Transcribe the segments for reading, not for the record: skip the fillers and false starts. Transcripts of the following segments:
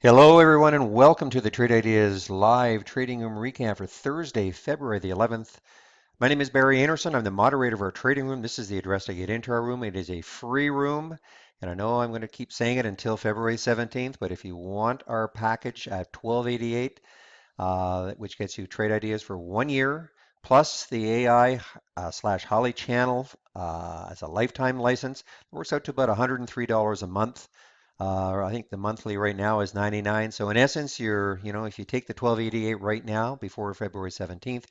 Hello, everyone, and welcome to the Trade Ideas live trading room recap for Thursday, February the 11th. My name is Barry Anderson. I'm the moderator of our trading room. This is the address to get into our room. It is a free room, and I know I'm going to keep saying it until February 17th, but if you want our package at 1288, which gets you trade ideas for 1 year, plus the AI slash Holly channel as a lifetime license, it works out to about $103 a month. I think the monthly right now is 99. So in essence, if you take the 1288 right now before February 17th,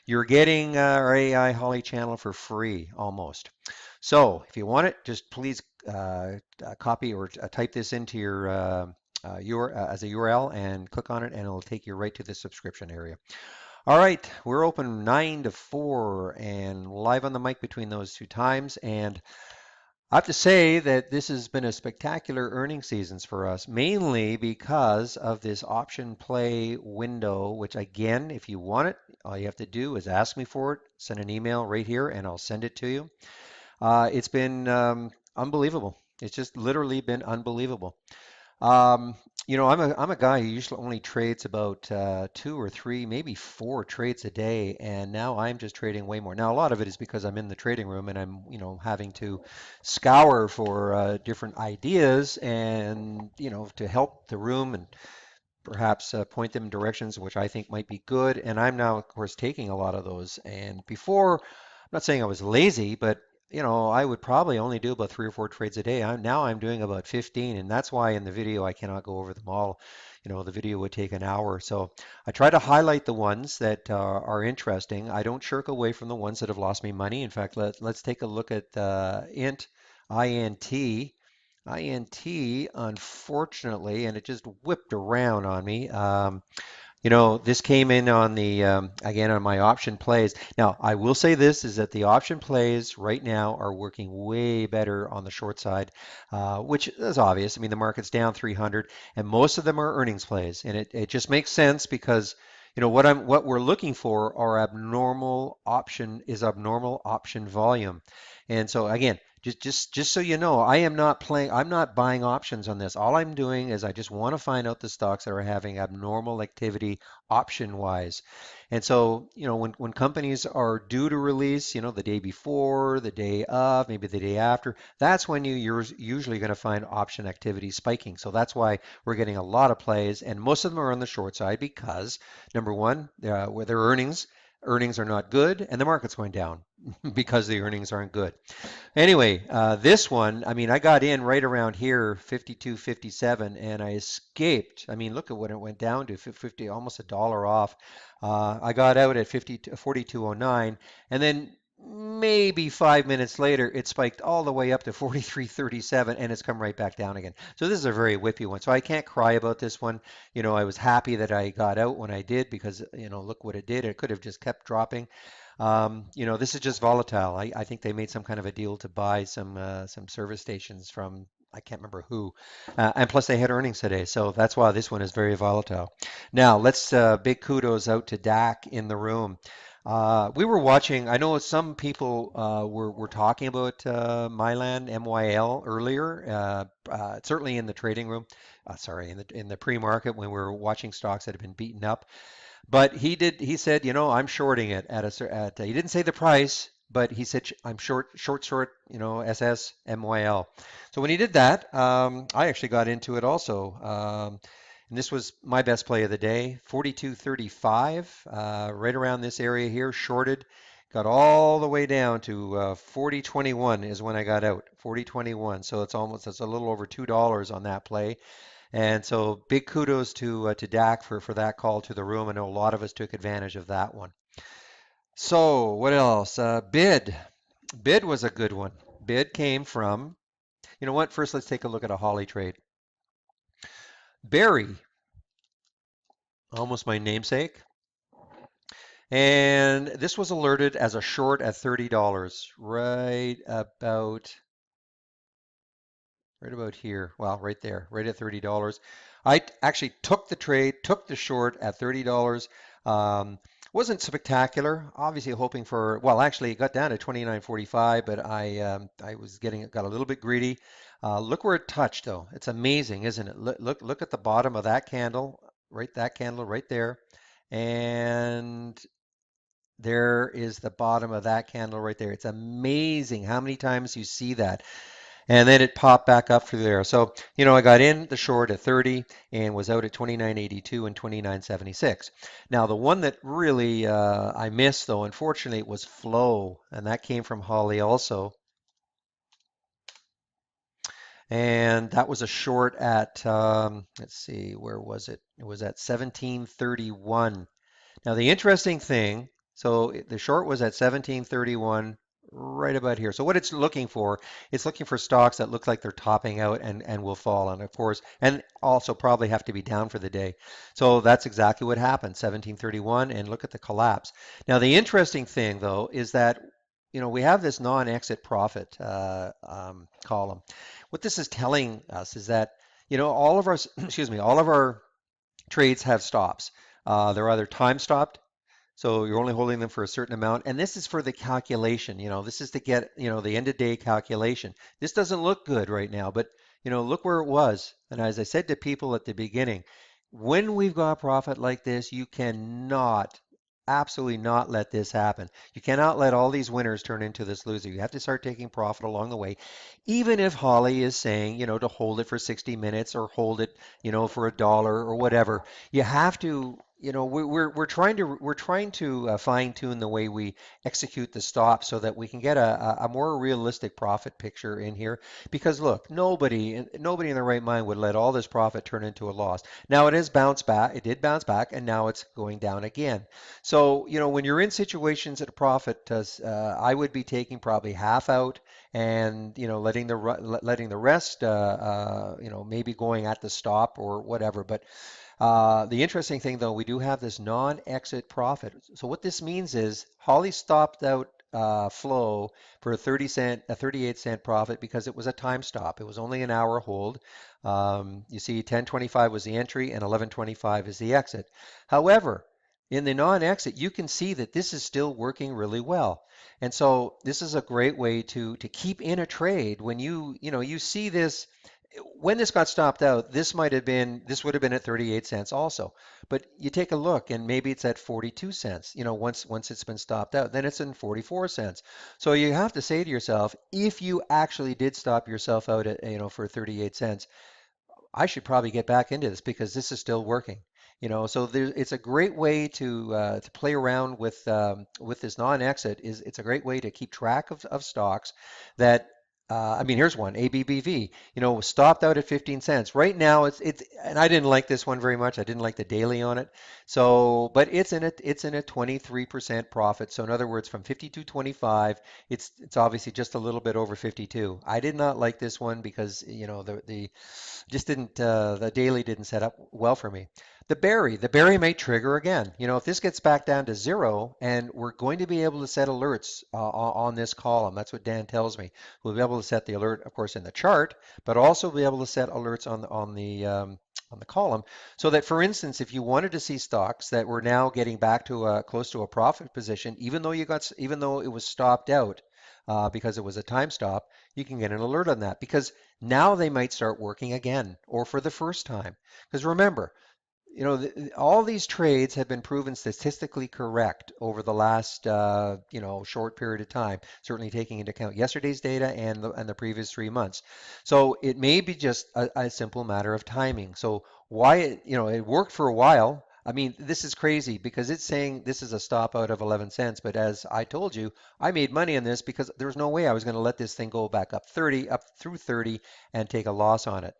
you're getting our AI Holly channel for free almost. So if you want it, just please copy or type this into your as a URL and click on it, and it'll take you right to the subscription area. All right, we're open 9 to 4 and live on the mic between those two times. And I have to say that this has been a spectacular earning seasons for us, mainly because of this option play window, which again, if you want it, all you have to do is ask me for it, send an email right here, and I'll send it to you. It's been unbelievable. It's just literally been unbelievable. Um, I'm a guy who usually only trades about two or three, maybe four trades a day, and now I'm just trading way more. Now, a lot of it is because I'm in the trading room and I'm, having to scour for different ideas and, to help the room and perhaps point them in directions which I think might be good. And I'm now, of course, taking a lot of those. And before, I'm not saying I was lazy, but I would probably only do about three or four trades a day. I'm doing about 15, and that's why in the video I cannot go over them all. The video would take an hour. So I try to highlight the ones that are interesting. I don't shirk away from the ones that have lost me money. In fact, let's take a look at INT. INT, unfortunately, and it just whipped around on me. This came in on the, again, on my option plays. Now, I will say this is that the option plays right now are working way better on the short side, which is obvious. I mean, the market's down 300 and most of them are earnings plays. And it just makes sense because, what we're looking for are abnormal option volume. And so again, just so you know, I'm not buying options on this. All I'm doing is I just want to find out the stocks that are having abnormal activity option wise. And so, when companies are due to release, the day before, the day of, maybe the day after, that's when you're usually going to find option activity spiking. So that's why we're getting a lot of plays, and most of them are on the short side because number one, with their earnings are not good, and the market's going down because the earnings aren't good. Anyway, this one, I mean, I got in right around here, 52.57, and I escaped. I mean, look at what it went down to, 50, almost a dollar off. I got out at 42.09, and then maybe 5 minutes later, it spiked all the way up to 43.37, and it's come right back down again. So this is a very whippy one. So I can't cry about this one. I was happy that I got out when I did because, look what it did. It could have just kept dropping. This is just volatile. I think they made some kind of a deal to buy some service stations from I can't remember who, and plus they had earnings today, so that's why this one is very volatile. Now let's big kudos out to Dak in the room. We were watching. I know some people were talking about Mylan MYL earlier. Certainly in the trading room. Sorry, in the pre-market when we were watching stocks that have been beaten up. But he said, I'm shorting it he didn't say the price, but he said, I'm short, SS MYL. So when he did that, I actually got into it also. And this was my best play of the day, 42.35, right around this area here, shorted. Got all the way down to 40.21 is when I got out, 40.21. So it's a little over $2 on that play. And so big kudos to Dak for that call to the room. I know a lot of us took advantage of that one. So what else? Bid. Bid was a good one. Bid came from, you know what? First, let's take a look at a Holly trade. Barry, almost my namesake. And this was alerted as a short at $30, right about here. Well, right there, right at $30. Actually took the trade, took the short at $30. Wasn't spectacular. Obviously hoping for, well, actually it got down to 29.45, but I got a little bit greedy. Look where it touched, though. It's amazing, isn't it? Look at the bottom of that candle right there, and there is the bottom of that candle right there. It's amazing how many times you see that. And then it popped back up through there. So, I got in the short at 30 and was out at 29.82 and 29.76. Now, the one that really I missed, though, unfortunately, was flow, and that came from Holly also. And that was a short at, let's see, where was it? It was at 17.31. Now, the interesting thing, so the short was at 1731, right about here. So what it's looking for stocks that look like they're topping out and will fall. And of course, and also probably have to be down for the day. So that's exactly what happened, 1731, and look at the collapse. Now, the interesting thing, though, is that we have this non-exit profit column. What this is telling us is that all of our excuse me, all of our trades have stops. They're either time stopped, so you're only holding them for a certain amount. And this is for the calculation. This is to get, the end of day calculation. This doesn't look good right now, but, look where it was. And as I said to people at the beginning, when we've got profit like this, you cannot, absolutely not let this happen. You cannot let all these winners turn into this loser. You have to start taking profit along the way. Even if Holly is saying, to hold it for 60 minutes or hold it, for $1 or whatever, you have to, we're trying to fine tune the way we execute the stop so that we can get a more realistic profit picture in here. Because look, nobody in their right mind would let all this profit turn into a loss. Now it has bounced back. It did bounce back, and now it's going down again. So when you're in situations at a profit, I would be taking probably half out and letting the rest maybe going at the stop or whatever. But the interesting thing, though, we do have this non-exit profit. So what this means is Holly stopped out flow for a 38-cent profit because it was a time stop. It was only an hour hold. You see, 10:25 was the entry and 11:25 is the exit. However, in the non-exit, you can see that this is still working really well. And so this is a great way to keep in a trade when you see this when this got stopped out, this would have been at 38 cents also. But you take a look and maybe it's at 42 cents, once it's been stopped out, then it's in 44 cents. So you have to say to yourself, if you actually did stop yourself out at, for 38 cents, I should probably get back into this because this is still working. So it's a great way to play around with this non-exit. It's a great way to keep track of stocks that. I mean, here's one, ABBV. Stopped out at 15 cents. Right now, and I didn't like this one very much. I didn't like the daily on it. So, but it's in a 23% profit. So in other words, from 52.25, it's obviously just a little bit over 52. I did not like this one because the just didn't the daily didn't set up well for me. The berry may trigger again. If this gets back down to zero, and we're going to be able to set alerts on this column. That's what Dan tells me. We'll be able to set the alert, of course, in the chart, but also be able to set alerts on the column, so that, for instance, if you wanted to see stocks that were now getting back to close to a profit position, even though it was stopped out because it was a time stop, you can get an alert on that because now they might start working again or for the first time. Because remember, all these trades have been proven statistically correct over the last, short period of time, certainly taking into account yesterday's data and the previous 3 months. So it may be just a simple matter of timing. So why it worked for a while. I mean, this is crazy because it's saying this is a stop out of 11 cents, but as I told you, I made money on this because there was no way I was going to let this thing go back up through 30 and take a loss on it.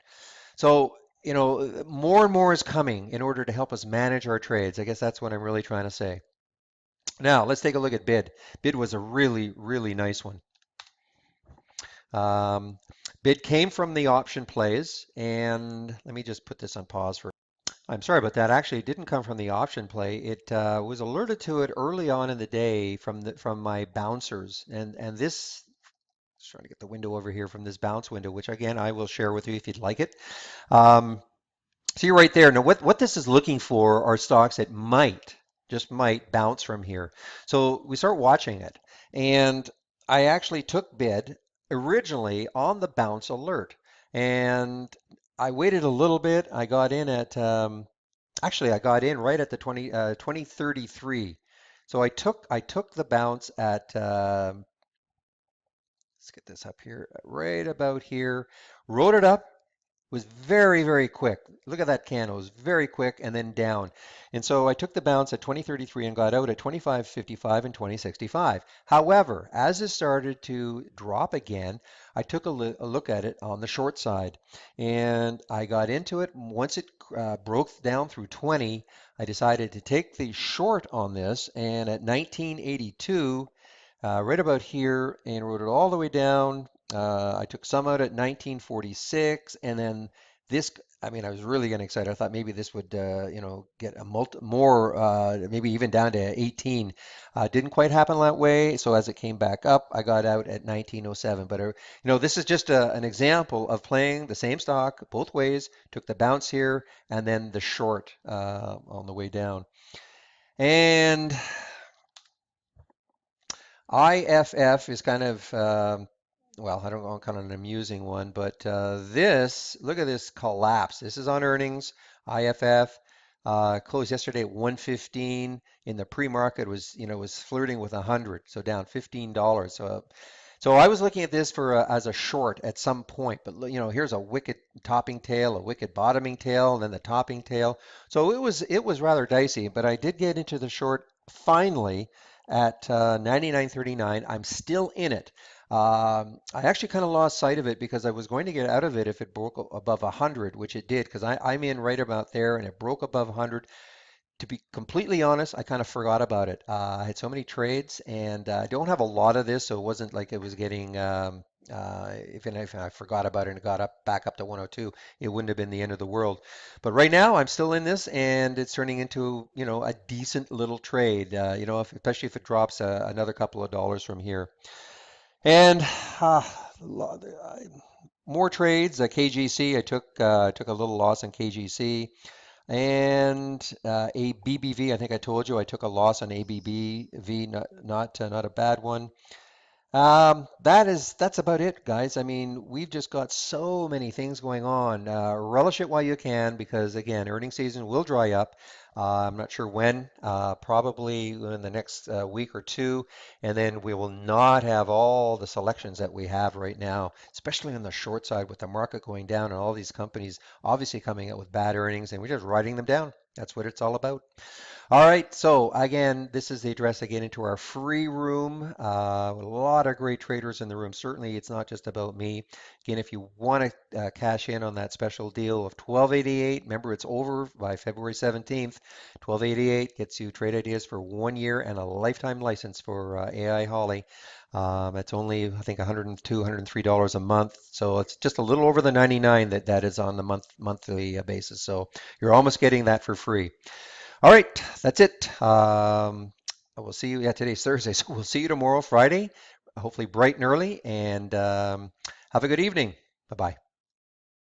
So, more and more is coming in order to help us manage our trades. I guess that's what I'm really trying to say. Now, let's take a look at bid. Bid was a really, really nice one. Um, bid came from the option plays, and let me just put this on pause for. I'm sorry about that. Actually, it didn't come from the option play. It was alerted to it early on in the day from my bouncers, and this. Just trying to get the window over here from this bounce window, which again I will share with you if you'd like it. Um, See right there. Now, what this is looking for are stocks that just might bounce from here. So we start watching it. And I actually took bid originally on the bounce alert. And I waited a little bit. I got in at actually I got in right at the 2033. So I took the bounce at let's get this up here, right about here. Wrote it up, was very, very quick. Look at that candle. It was very quick and then down. And so I took the bounce at 2033 and got out at 25.55 and 20.65. However, as it started to drop again, I took a look at it on the short side and I got into it. Once it broke down through 20, I decided to take the short on this. And at 1982, right about here, and wrote it all the way down. I took some out at 1946, and then this. I mean, I was really getting excited. I thought maybe this would, get a more, maybe even down to 18. Didn't quite happen that way. So as it came back up, I got out at 1907. But this is just an example of playing the same stock both ways. Took the bounce here, and then the short on the way down. And IFF is kind of, well, I don't know, kind of an amusing one, but look at this collapse. This is on earnings. IFF closed yesterday at 115. In the pre-market was flirting with 100, so down $15. So I was looking at this as a short at some point, but here's a wicked topping tail, a wicked bottoming tail, and then the topping tail. So it was rather dicey, but I did get into the short finally at 99.39. I'm still in it. I actually kind of lost sight of it because I was going to get out of it if it broke above 100, which it did, because I'm in right about there and it broke above 100. To be completely honest, I kind of forgot about it. I had so many trades, and I don't have a lot of this, so it wasn't like it was getting. Even if I forgot about it and it got back up to 102, it wouldn't have been the end of the world. But right now, I'm still in this, and it's turning into a decent little trade. Especially if it drops another couple of dollars from here. And uh, more trades. KGC, I took a little loss on KGC. And ABBV, I think I told you I took a loss on ABBV, not a bad one. That's about it, guys. I mean, we've just got so many things going on. Relish it while you can, because again, earnings season will dry up. I'm not sure when, probably in the next week or two, and then we will not have all the selections that we have right now, especially on the short side with the market going down and all these companies obviously coming out with bad earnings, and we're just writing them down. That's what it's all about. All right, so again, this is the address again into our free room. A lot of great traders in the room. Certainly, it's not just about me. Again, if you want to cash in on that special deal of 1288, remember it's over by February 17th. 1288 gets you trade ideas for 1 year and a lifetime license for AI Holly. It's only, I think, $102, $103 a month. So it's just a little over the 99 that is on the monthly basis. So you're almost getting that for free. All right, that's it. I will see you. Yeah, today's Thursday, so we'll see you tomorrow, Friday, hopefully bright and early, and have a good evening. Bye bye.